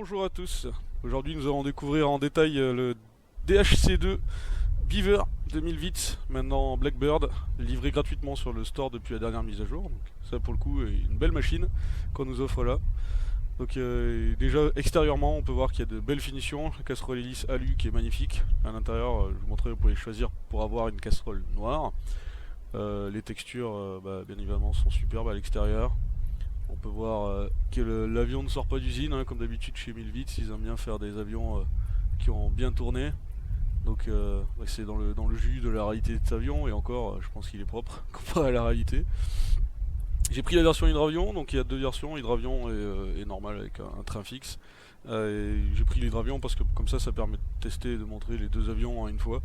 Bonjour à tous. Aujourd'hui, nous allons découvrir en détail le DHC2 Beaver 2000 Vits, maintenant Blackbird, livré gratuitement sur le store depuis la dernière mise à jour. Donc, ça, pour le coup, est une belle machine qu'on nous offre là. Donc, déjà extérieurement, on peut voir qu'il y a de belles finitions. La casserole hélice alu qui est magnifique. À l'intérieur, je vous montrerai, vous pouvez choisir pour avoir une casserole noire. Les textures, bien évidemment, sont superbes à l'extérieur. On peut voir que l'avion ne sort pas d'usine, hein, comme d'habitude chez Milvitz, ils aiment bien faire des avions qui ont bien tourné. Donc c'est dans le jus de la réalité de cet avion, et encore, je pense qu'il est propre comparé à la réalité. J'ai pris la version hydravion, donc il y a deux versions, hydravion et normal avec un train fixe. J'ai pris l'hydravion parce que comme ça permet de tester et de montrer les deux avions en une fois.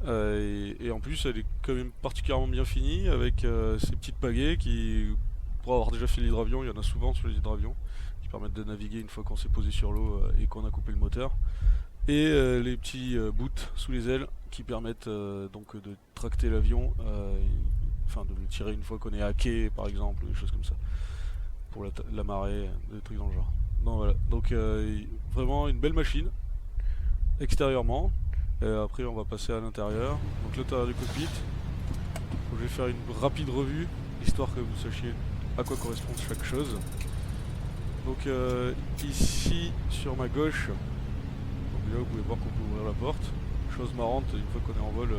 Et en plus, elle est quand même particulièrement bien finie avec ces petites pagaies qui, pour avoir déjà fait l'hydravion, il y en a souvent sur les hydravions qui permettent de naviguer une fois qu'on s'est posé sur l'eau et qu'on a coupé le moteur. Et les petits boots sous les ailes qui permettent donc de tracter l'avion, enfin de le tirer une fois qu'on est à quai par exemple, des choses comme ça, pour la marée, des trucs dans le genre. Donc voilà, donc vraiment une belle machine extérieurement. Après on va passer à l'intérieur. Donc l'intérieur du cockpit. Donc, je vais faire une rapide revue, histoire que vous sachiez à quoi correspond chaque chose. Donc ici sur ma gauche, donc déjà vous pouvez voir qu'on peut ouvrir la porte. Chose marrante, une fois qu'on est en vol,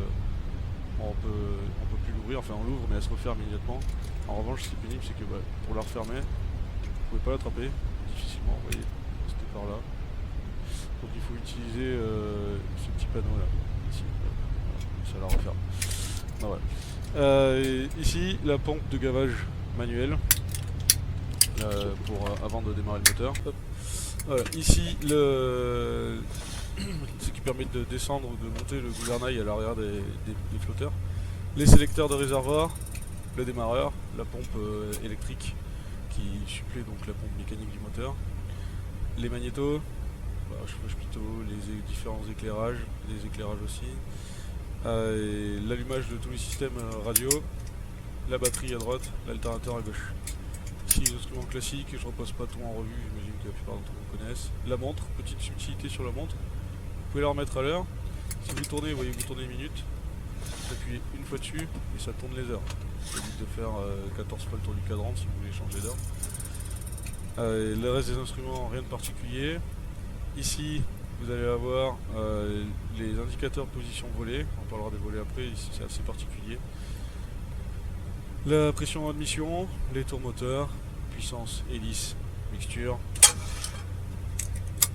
on peut plus l'ouvrir, enfin on l'ouvre mais elle se referme immédiatement. En revanche ce qui est pénible c'est que pour la refermer, vous pouvez pas l'attraper, difficilement, vous voyez, c'était par là. Donc il faut utiliser ce petit panneau là, ici, voilà, ça la referme. Ah, voilà. Ici la pompe de gavage manuelle pour avant de démarrer le moteur. Voilà. Ici ce qui permet de descendre ou de monter le gouvernail à l'arrière des flotteurs. Les sélecteurs de réservoir, le démarreur, la pompe électrique qui supplée donc la pompe mécanique du moteur, les magnétos, chauffage pitot, les différents éclairages, les éclairages aussi, l'allumage de tous les systèmes radio, la batterie à droite, l'alternateur à gauche. Ici les instruments classiques, je ne repasse pas tout en revue, j'imagine que la plupart d'entre vous connaissent. La montre, petite subtilité sur la montre, vous pouvez la remettre à l'heure. Si vous tournez, vous voyez que vous tournez une minute, vous appuyez une fois dessus et ça tourne les heures. Ça évite de faire 14 fois le tour du cadran si vous voulez changer d'heure. Le reste des instruments, rien de particulier. Ici, vous allez avoir les indicateurs position volée, on parlera des volets après, ici c'est assez particulier. La pression admission, les tours moteurs, puissance, hélice, mixture.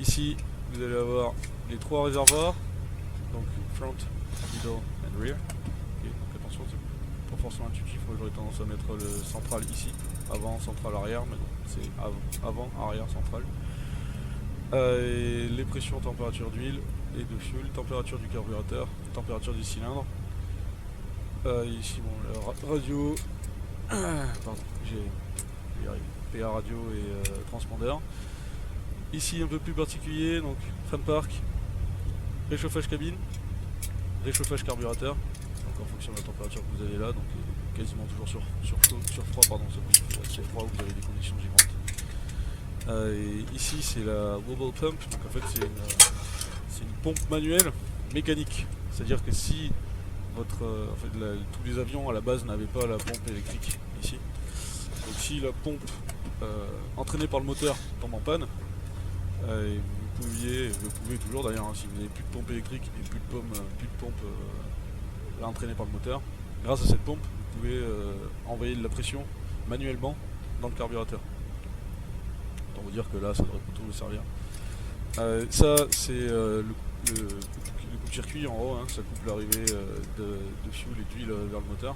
Ici, vous allez avoir les trois réservoirs, donc front, middle and rear. Okay, donc attention, c'est pas forcément intuitif, moi j'aurais tendance à mettre le central ici, avant, central, arrière, mais non, c'est avant, arrière, central. Les pressions, température d'huile et de fuel, température du carburateur, température du cylindre. Ici, bon, la radio, pardon, j'ai PA radio et transpondeur. Ici, un peu plus particulier, donc fan park, réchauffage cabine, réchauffage carburateur, donc en fonction de la température que vous avez là, donc quasiment toujours sur froid, pardon, ça vous assez froid, vous avez des conditions gigantes. Et ici c'est la wobble pump, donc en fait c'est une pompe manuelle mécanique, c'est-à-dire que si tous les avions à la base n'avaient pas la pompe électrique ici, donc si la pompe entraînée par le moteur tombe en panne, vous pouvez toujours d'ailleurs, hein, si vous n'avez plus de pompe électrique et plus de pompe entraînée par le moteur, grâce à cette pompe vous pouvez envoyer de la pression manuellement dans le carburateur. Autant vous dire que là ça devrait plutôt vous servir. Ça c'est le coupe-circuit en haut, hein, ça coupe l'arrivée de fuel et d'huile vers le moteur.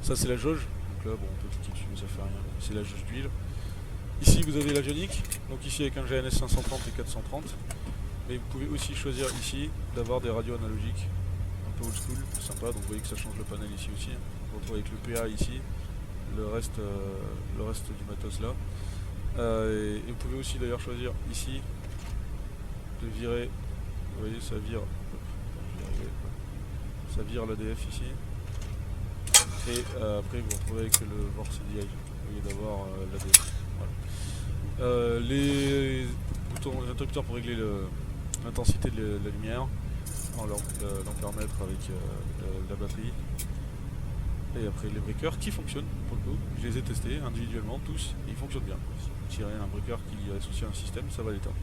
Ça c'est la jauge, donc là bon, on peut cliquer dessus mais ça fait rien, c'est la jauge d'huile. Ici vous avez l'avionique, donc ici avec un GNS 530 et 430, mais vous pouvez aussi choisir ici d'avoir des radios analogiques, un peu old school, sympa, donc vous voyez que ça change le panel ici aussi, on retrouve avec le PA ici, le reste du matos là. Et vous pouvez aussi d'ailleurs choisir ici de virer, vous voyez ça vire l'ADF ici, et après vous retrouvez avec le VOR CDI au lieu d'avoir l'ADF. Voilà. Les interrupteur pour régler l'intensité de la lumière, l'ampèremètre avec la batterie. Et après les breakers qui fonctionnent pour le coup, je les ai testés individuellement tous et ils fonctionnent bien. Si vous tirez un breaker qui est associé à un système, ça va l'éteindre.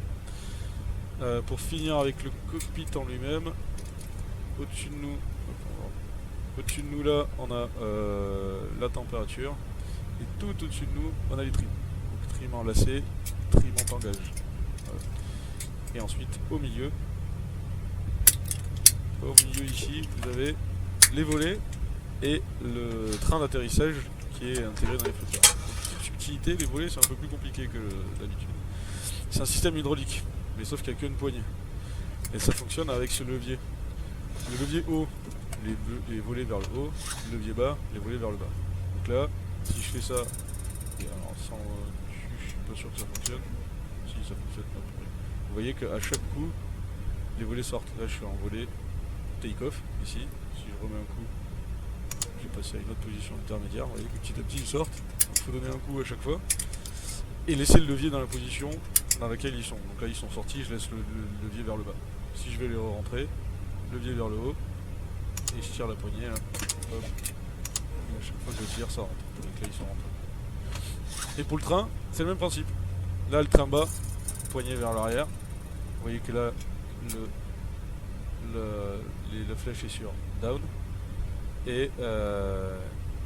Pour finir avec le cockpit en lui-même, au-dessus de nous là on a la température et tout au-dessus de nous on a les trims. Donc trim enlacé, trim en tangage. Voilà. Et ensuite au milieu ici vous avez les volets et le train d'atterrissage qui est intégré dans les flotteurs. Petite subtilité, les volets c'est un peu plus compliqué que d'habitude. C'est un système hydraulique, mais sauf qu'il n'y a qu'une poignée. Et ça fonctionne avec ce levier. Le levier haut, les volets vers le haut, le levier bas, les volets vers le bas. Donc là, si je fais ça, et alors sans, je suis pas sûr que ça fonctionne. Si ça fonctionne, hop, oui. Vous voyez qu'à chaque coup, les volets sortent. Là je suis en volet take-off, ici. Si je remets un coup, je vais passer à une autre position intermédiaire. Vous voyez que petit à petit ils sortent. Il faut donner un coup à chaque fois. Et laisser le levier dans la position dans laquelle ils sont. Donc là ils sont sortis, je laisse le levier vers le bas. Si je vais les rentrer, levier vers le haut, et je tire la poignée, là. Hop. Et à chaque fois que je tire, ça rentre. Donc là ils sont rentrés. Et pour le train, c'est le même principe. Là le train bas, poignée vers l'arrière. Vous voyez que là la flèche est sur down. Et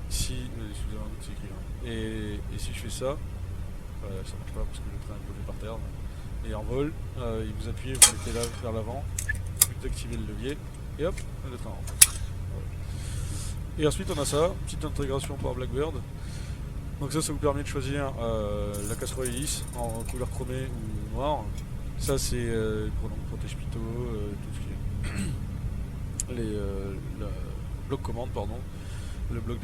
si. Excusez-moi, c'est écrit là. Et si je fais ça, ça marche pas parce que le train est posé par terre. Et en vol, vous appuyez, vous mettez là vers l'avant, vous activez le levier, et hop, le train rentre. Voilà. Et ensuite on a ça, petite intégration par Blackbird. Donc ça vous permet de choisir la casserole hélice en couleur chromée ou noire. Ça c'est protège pito, tout ce qui est la bloc commande, pardon, le bloc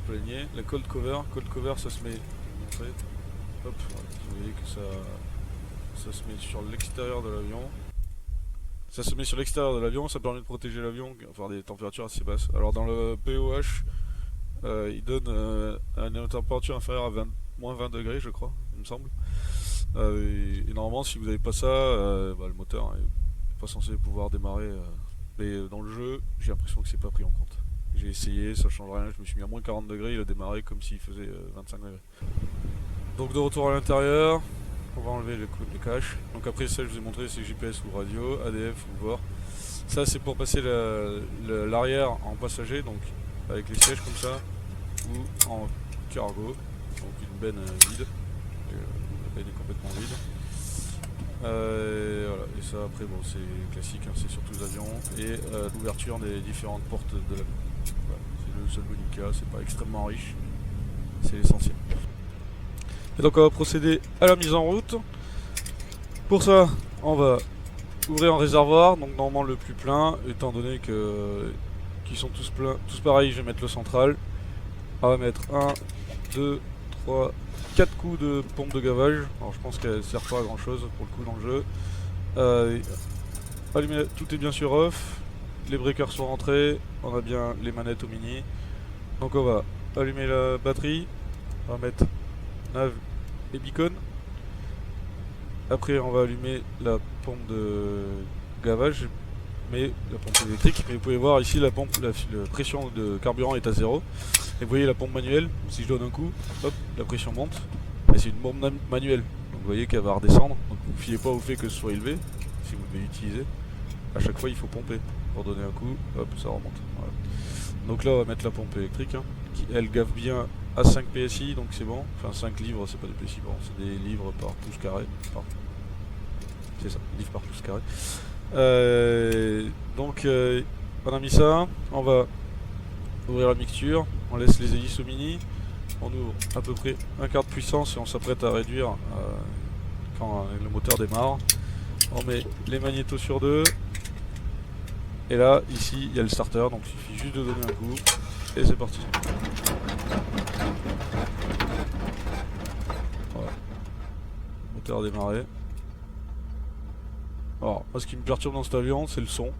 poignet, la cold cover ça se met, hop, vous voyez que ça se met sur l'extérieur de l'avion. Ça se met sur l'extérieur de l'avion, ça permet de protéger l'avion, enfin des températures assez basses. Alors dans le POH, il donne une température inférieure à moins 20 degrés je crois, il me semble. Et normalement si vous n'avez pas ça, le moteur n'est pas censé pouvoir démarrer. Mais dans le jeu, j'ai l'impression que c'est pas pris en compte. J'ai essayé, ça change rien, je me suis mis à moins 40 degrés, il a démarré comme s'il faisait 25 degrés. Donc de retour à l'intérieur, on va enlever les caches. Donc après ça je vous ai montré c'est GPS ou radio, ADF ou VOR. Ça c'est pour passer l'arrière en passager, donc avec les sièges comme ça, ou en cargo, donc une benne vide. La benne est complètement vide. Voilà. Et ça après bon c'est classique, hein, c'est sur tous les avions. Et l'ouverture des différentes portes de l'avion. Voilà. C'est le seul Bonica, c'est pas extrêmement riche, c'est l'essentiel. Et donc on va procéder à la mise en route. Pour ça, on va ouvrir un réservoir, donc normalement le plus plein, étant donné qu'ils sont tous pleins, tous pareils, je vais mettre le central. On va mettre 1, 2, 3, 4 coups de pompe de gavage. Alors je pense qu'elle ne sert pas à grand chose pour le coup dans le jeu. Tout est bien sûr off, les breakers sont rentrés, on a bien les manettes au mini. Donc on va allumer la batterie, on va mettre nav et beacon. Après on va allumer la pompe de gavage, mais la pompe électrique. Mais vous pouvez voir ici la pression de carburant est à 0. Et vous voyez la pompe manuelle, si je donne un coup, hop, la pression monte. Et c'est une pompe manuelle. Donc vous voyez qu'elle va redescendre. Donc vous ne fiez pas au fait que ce soit élevé, si vous devez l'utiliser. À chaque fois il faut pomper. Pour donner un coup, hop, ça remonte. Voilà. Donc là on va mettre la pompe électrique, hein, qui elle gave bien à 5 PSI, donc c'est bon. Enfin 5 livres, c'est pas des PSI, bon, c'est des livres par pouce carré. Enfin, c'est ça, livres par pouce carré. Donc on a mis ça, on va ouvrir la mixture, on laisse les hélices au mini, on ouvre à peu près un quart de puissance et on s'apprête à réduire quand le moteur démarre. On met les magnétos sur 2. Et là, ici, il y a le starter, donc il suffit juste de donner un coup, et c'est parti. Voilà. Moteur démarré. Alors, moi ce qui me perturbe dans cet avion, c'est le son.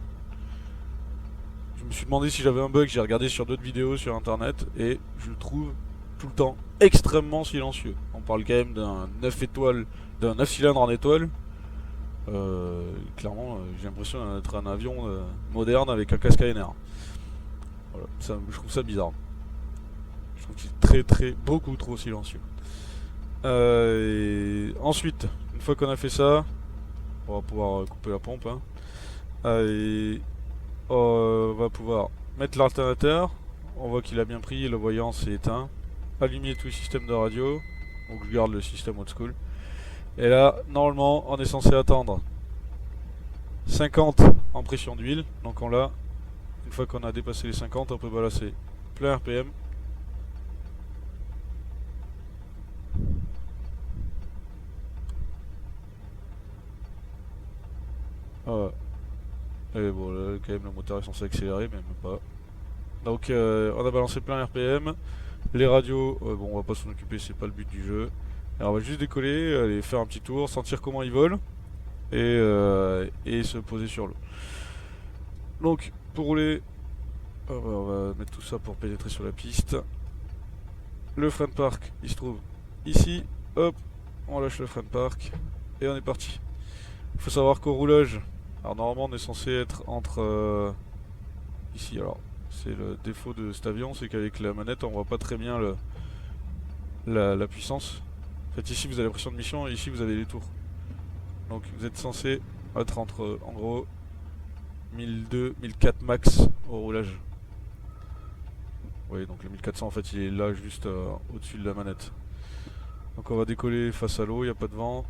Je me suis demandé si j'avais un bug, j'ai regardé sur d'autres vidéos sur internet, et je le trouve tout le temps extrêmement silencieux. On parle quand même d'un 9 étoiles, d'un 9 cylindres en étoile. Clairement, j'ai l'impression d'être un avion moderne avec un casque ANR. Voilà, je trouve ça bizarre. Je trouve qu'il est beaucoup trop silencieux. Et ensuite, une fois qu'on a fait ça, on va pouvoir couper la pompe. Hein. Et on va pouvoir mettre l'alternateur. On voit qu'il a bien pris, le voyant s'est éteint. Allumer tout le système de radio. Donc je garde le système old school. Et là, normalement, on est censé attendre 50 en pression d'huile. Donc on l'a. Une fois qu'on a dépassé les 50, on peut balancer plein RPM. Ah. Et bon, là, quand même, le moteur est censé accélérer, mais même pas. Donc, on a balancé plein RPM. Les radios, bon, on va pas s'en occuper, c'est pas le but du jeu. Alors, on va juste décoller, aller faire un petit tour, sentir comment ils volent et se poser sur l'eau. Donc, pour rouler, on va mettre tout ça pour pénétrer sur la piste. Le frein de parc, il se trouve ici. Hop, on lâche le frein de parc et on est parti. Il faut savoir qu'au roulage, alors normalement on est censé être entre ici. Alors c'est le défaut de cet avion, c'est qu'avec la manette on voit pas très bien la puissance. En fait ici vous avez la pression de mission et ici vous avez les tours. Donc vous êtes censé être entre en gros 1002, 1004 max au roulage. Oui, donc le 1400 en fait il est là juste au-dessus de la manette. Donc on va décoller face à l'eau, il n'y a pas de vent.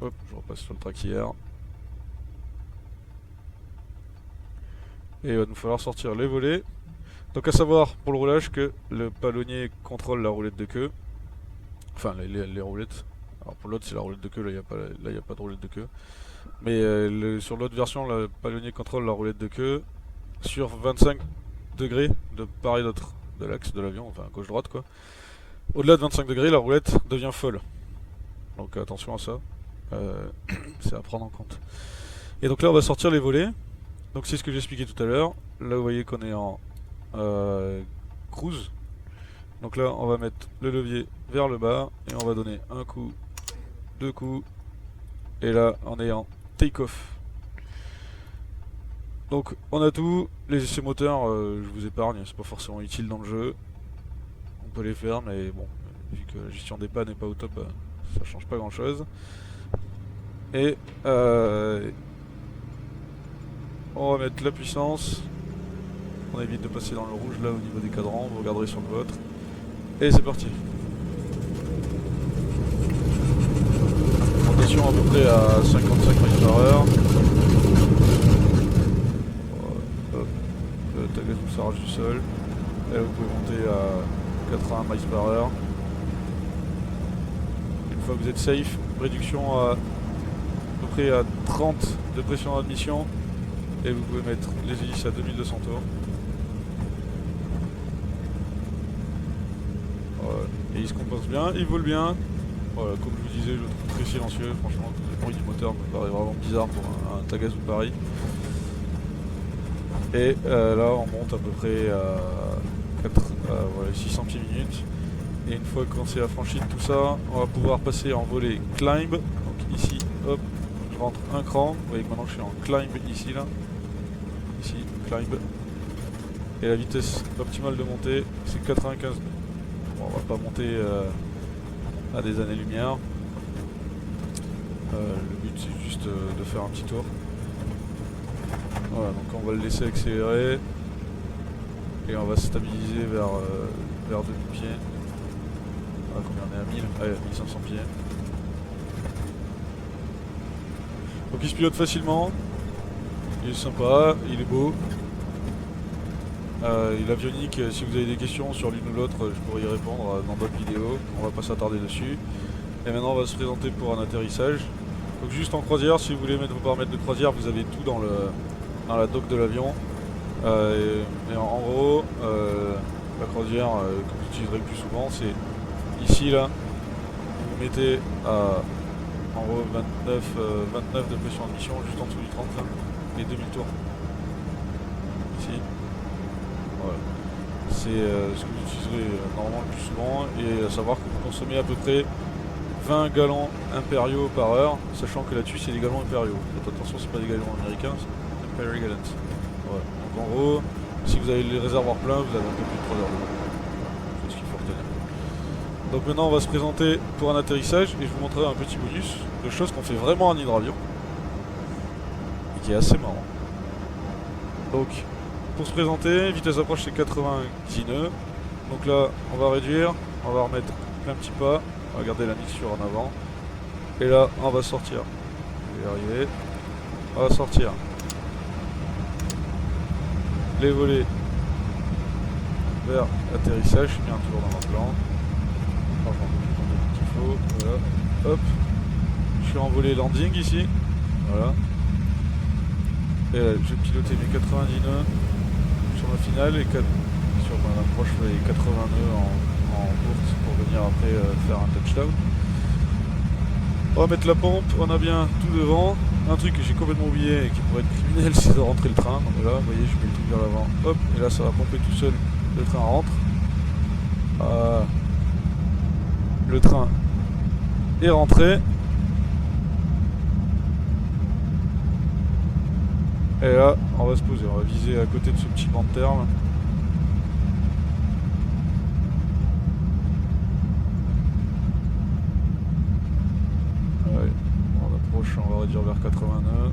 Hop, je repasse sur le traquier. Et il va nous falloir sortir les volets. Donc à savoir pour le roulage que le palonnier contrôle la roulette de queue. Enfin les roulettes. Alors pour l'autre c'est la roulette de queue, là il n'y a pas de roulette de queue. Mais sur l'autre version, le palonnier contrôle la roulette de queue sur 25 degrés de part et d'autre de l'axe de l'avion, enfin gauche-droite quoi. Au-delà de 25 degrés, la roulette devient folle. Donc attention à ça. C'est à prendre en compte. Et donc là on va sortir les volets. Donc c'est ce que j'expliquais tout à l'heure. Là vous voyez qu'on est en cruise. Donc là on va mettre le levier vers le bas et on va donner un coup, deux coups. Et là on est en take-off. Donc on a tout. Les essais moteurs je vous épargne, c'est pas forcément utile dans le jeu. On peut les faire mais bon, vu que la gestion des pannes n'est pas au top, ça change pas grand chose. Et on va mettre la puissance. On évite de passer dans le rouge là au niveau des cadrans, vous regarderez sur le vôtre. Et c'est parti. Rotation à peu près à 55 miles/h. Le tagazou s'arrache du sol. Et là vous pouvez monter à 80 miles/h. Une fois que vous êtes safe, réduction à peu près à 30 de pression d'admission. Et vous pouvez mettre les hélices à 2200 tours. Voilà. Et il se compose bien, il vole bien. Voilà, comme je vous disais, je le trouve très silencieux. Franchement, le bruit du moteur me paraît vraiment bizarre pour un tagazou pareil. Et là, on monte à peu près à 600 pieds minutes. Et une fois qu'on s'est affranchi de tout ça, on va pouvoir passer en volet climb. Donc ici, hop, je rentre un cran. Vous voyez que maintenant je suis en climb ici, là. Ici, climb. Et la vitesse optimale de montée, c'est 95. Bon, on va pas monter à des années-lumière. Le but c'est juste de faire un petit tour. Voilà, donc on va le laisser accélérer. Et on va se stabiliser vers 2000 pieds. Ah, combien on est à 1000 Ah, 1500 pieds. Donc il se pilote facilement. Il est sympa, il est beau. L'avionique, si vous avez des questions sur l'une ou l'autre, je pourrais y répondre dans d'autres vidéos. On va pas s'attarder dessus. Et maintenant on va se présenter pour un atterrissage. Donc juste en croisière, si vous voulez mettre vos paramètres de croisière, vous avez tout dans la dock de l'avion. Et en gros, la croisière que vous utiliserez le plus souvent, c'est ici là. Vous mettez en gros 29 de pression d'admission juste en dessous du 30 là, et 2000 tours. Ici. Voilà. C'est ce que vous utiliserez normalement le plus souvent, et à savoir que vous consommez à peu près 20 gallons impériaux par heure, sachant que là-dessus c'est des gallons impériaux. Faites attention, c'est pas des gallons américains, c'est Imperial Gallons. Ouais. Donc en gros, si vous avez les réservoirs pleins, vous avez un peu plus de 3 heures de vol. C'est ce qu'il faut retenir. Donc maintenant on va se présenter pour un atterrissage et je vous montrerai un petit bonus de choses qu'on fait vraiment en hydravion et qui est assez marrant. Donc pour se présenter, vitesse d'approche c'est 90 nœuds. Donc là on va réduire, on va remettre plein petit pas, on va garder la mixture en avant. Et là on va sortir. Je vais y arriver. On va sortir. Les volets vers atterrissage, je suis bien toujours dans mon plan. Enfin, qu'il faut, voilà. Hop. Je suis en volet landing ici. Voilà. Et là, je vais piloter mes 90 nœuds sur ma finale et sur ma approche les 80 nœuds en course pour venir après faire un touchdown. On va mettre la pompe, on a bien tout devant. Un truc que j'ai complètement oublié et qui pourrait être criminel, c'est de rentrer le train. Donc là, vous voyez, je mets le truc vers l'avant. Hop, et là ça va pomper tout seul. Le train rentre. Le train est rentré. Et là, on va se poser. On va viser à côté de ce petit banc de terre. On va réduire vers 80 nœuds.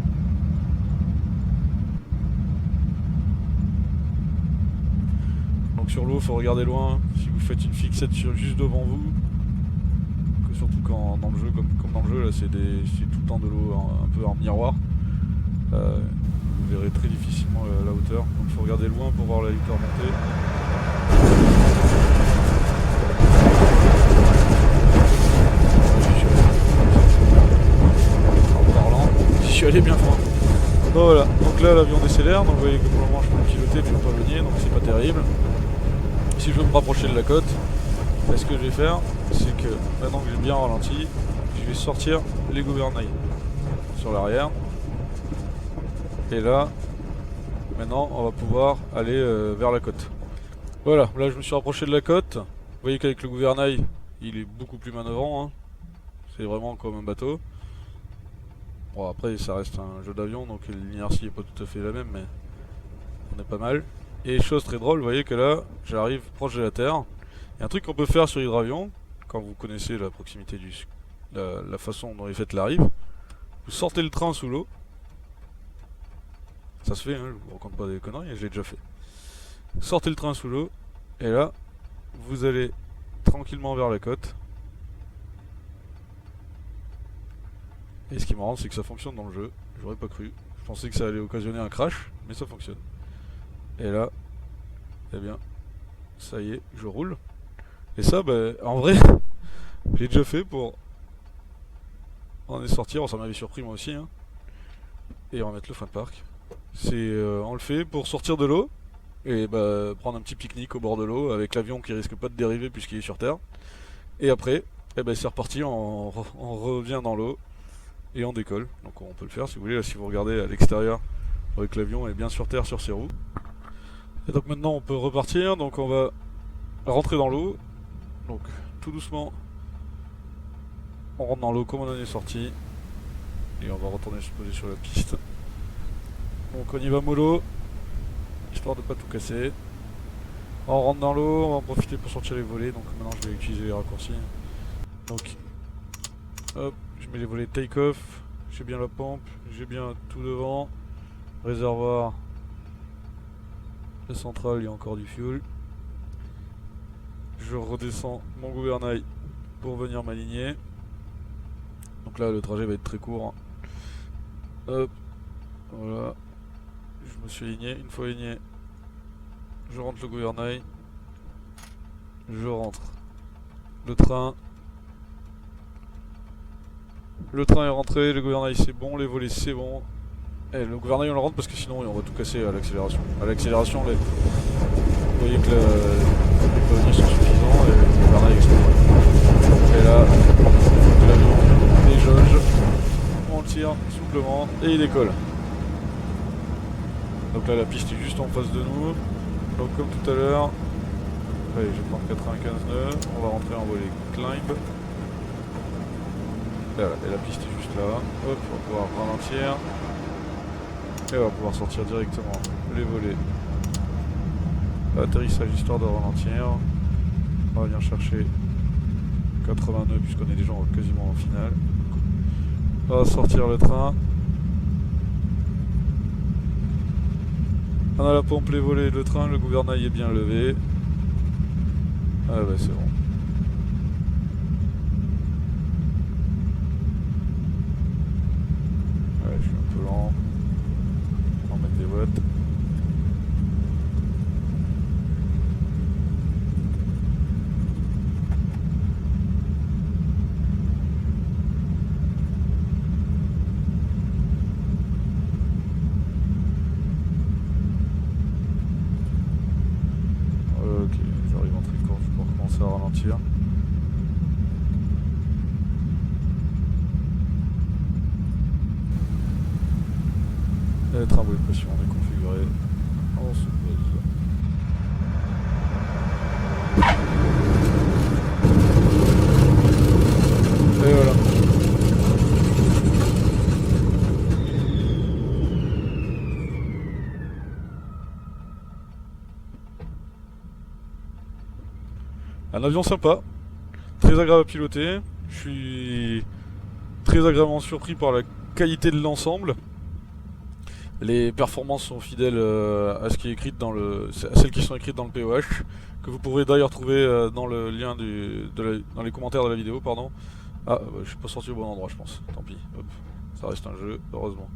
Donc sur l'eau, il faut regarder loin. Si vous faites une fixette juste devant vous, que surtout quand dans le jeu, comme dans le jeu, là c'est tout le temps de l'eau un peu en miroir. Vous verrez très difficilement la hauteur. Donc il faut regarder loin pour voir la hauteur monter. Je suis allé bien fort. Bon voilà, donc là l'avion décélère, donc vous voyez que pour le moment je peux le piloter mais il ne peut pas venir, donc c'est pas terrible. Si je veux me rapprocher de la côte, ce que je vais faire, c'est que maintenant que j'ai bien ralenti, je vais sortir les gouvernails sur l'arrière. Et là, maintenant on va pouvoir aller vers la côte. Voilà, là je me suis rapproché de la côte. Vous voyez qu'avec le gouvernail, il est beaucoup plus manœuvrant, hein. C'est vraiment comme un bateau. Bon après ça reste un jeu d'avion donc l'inertie n'est pas tout à fait la même mais on est pas mal. Et chose très drôle, vous voyez que là j'arrive proche de la terre. Et un truc qu'on peut faire sur l'hydravion, quand vous connaissez la proximité la façon dont est faite la rive, vous sortez le train sous l'eau. Ça se fait, hein, je vous raconte pas des conneries, je l'ai déjà fait. Sortez le train sous l'eau et là vous allez tranquillement vers la côte. Et ce qui est marrant, c'est que ça fonctionne dans le jeu. J'aurais pas cru. Je pensais que ça allait occasionner un crash, mais ça fonctionne. Et là, eh bien, ça y est, je roule. Et ça, bah, en vrai, j'ai déjà fait pour en est sortir. Ça m'avait surpris moi aussi. Hein. Et on va mettre le frein de parc. On le fait pour sortir de l'eau et bah, prendre un petit pique-nique au bord de l'eau avec l'avion qui risque pas de dériver puisqu'il est sur terre. Et après, eh ben, c'est reparti. On revient dans l'eau. Et on décolle, donc on peut le faire si vous voulez, là, si vous regardez à l'extérieur, avec l'avion est bien sur terre sur ses roues. Et donc maintenant on peut repartir, donc on va rentrer dans l'eau, donc tout doucement, on rentre dans l'eau comme on en est sorti, et on va retourner se poser sur la piste. Donc on y va mollo, histoire de pas tout casser. On rentre dans l'eau, on va en profiter pour sortir les volets, donc maintenant je vais utiliser les raccourcis. Donc, hop. Je mets les volets take-off, j'ai bien la pompe, j'ai bien tout devant, réservoir, la centrale, il y a encore du fuel. Je redescends mon gouvernail pour venir m'aligner. Donc là le trajet va être très court. Hop, voilà, je me suis aligné, une fois aligné, je rentre le gouvernail, je rentre le train. Le train est rentré, le gouvernail c'est bon, les volets c'est bon. Et le gouvernail on le rentre parce que sinon on va tout casser à l'accélération. À l'accélération, vous voyez que les pneus sont suffisants et le gouvernail explose. Et là, l'avion déjauge, on le tire souplement et il décolle. Donc là la piste est juste en face de nous. Donc comme tout à l'heure, allez, je vais prendre 95 nœuds, on va rentrer en volet climb. voilà, et la piste est juste là. Hop, on va pouvoir ralentir. Et on va pouvoir sortir directement les volets. Atterrissage histoire de ralentir. On va venir chercher 80 nœuds puisqu'on est déjà quasiment en finale. On va sortir le train. On a la pompe, les volets, le train, le gouvernail est bien levé. Ah bah c'est bon. Ouais, je suis un peu lent. On va mettre des watts. Ok, j'arrive en trait de course pour commencer à ralentir. Et le travaux de pression on est configuré. On se pose. Et voilà. Un avion sympa, très agréable à piloter. Je suis très agréablement surpris par la qualité de l'ensemble. Les performances sont fidèles à ce qui est écrit dans à celles qui sont écrites dans le POH, que vous pourrez d'ailleurs trouver dans le lien dans les commentaires de la vidéo, pardon. Ah, bah, je suis pas sorti au bon endroit, je pense. Tant pis. Hop. Ça reste un jeu, heureusement.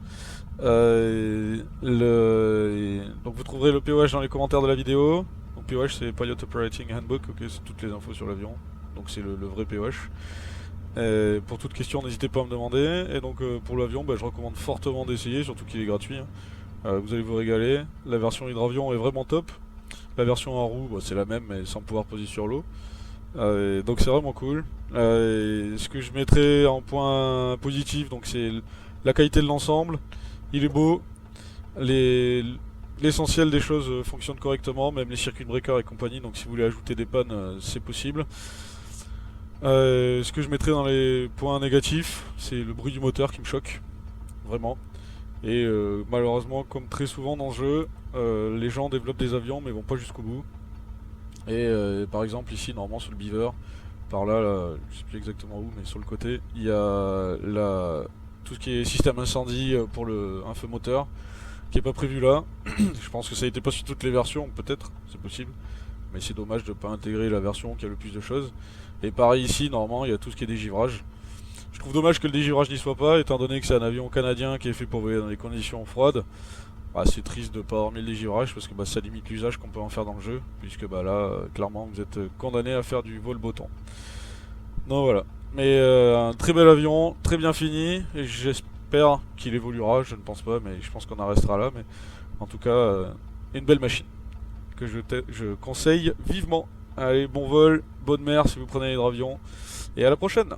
Donc vous trouverez le POH dans les commentaires de la vidéo. Donc POH c'est Pilot Operating Handbook, ok, c'est toutes les infos sur l'avion. Donc c'est le vrai POH. Pour toute question, n'hésitez pas à me demander. Et donc pour l'avion, bah, je recommande fortement d'essayer, surtout qu'il est gratuit. Hein. Vous allez vous régaler. La version hydravion est vraiment top. La version en roue, bah, c'est la même, mais sans pouvoir poser sur l'eau. Donc c'est vraiment cool. Ce que je mettrais en point positif, donc c'est la qualité de l'ensemble. Il est beau. L'essentiel des choses fonctionne correctement, même les circuit breakers et compagnie. Donc si vous voulez ajouter des pannes, c'est possible. Ce que je mettrais dans les points négatifs, c'est le bruit du moteur qui me choque, vraiment. Et malheureusement, comme très souvent dans ce jeu, les gens développent des avions mais vont pas jusqu'au bout. Et par exemple ici, normalement sur le Beaver, par là, je sais plus exactement où, mais sur le côté, il y a tout ce qui est système incendie pour un feu moteur, qui est pas prévu là. Je pense que ça a été pas sur toutes les versions, peut-être, c'est possible. Mais c'est dommage de ne pas intégrer la version qui a le plus de choses. Et pareil ici, normalement, il y a tout ce qui est dégivrage. Je trouve dommage que le dégivrage n'y soit pas, étant donné que c'est un avion canadien qui est fait pour voler dans des conditions froides. Bah, c'est triste de ne pas avoir mis le dégivrage parce que bah, ça limite l'usage qu'on peut en faire dans le jeu. Puisque bah, là, clairement, vous êtes condamné à faire du vol botton. Donc voilà. Mais un très bel avion, très bien fini. Et j'espère qu'il évoluera, je ne pense pas, mais je pense qu'on en restera là. Mais en tout cas, une belle machine que je conseille vivement. Allez, bon vol, bonne mer si vous prenez l'hydravion, et à la prochaine!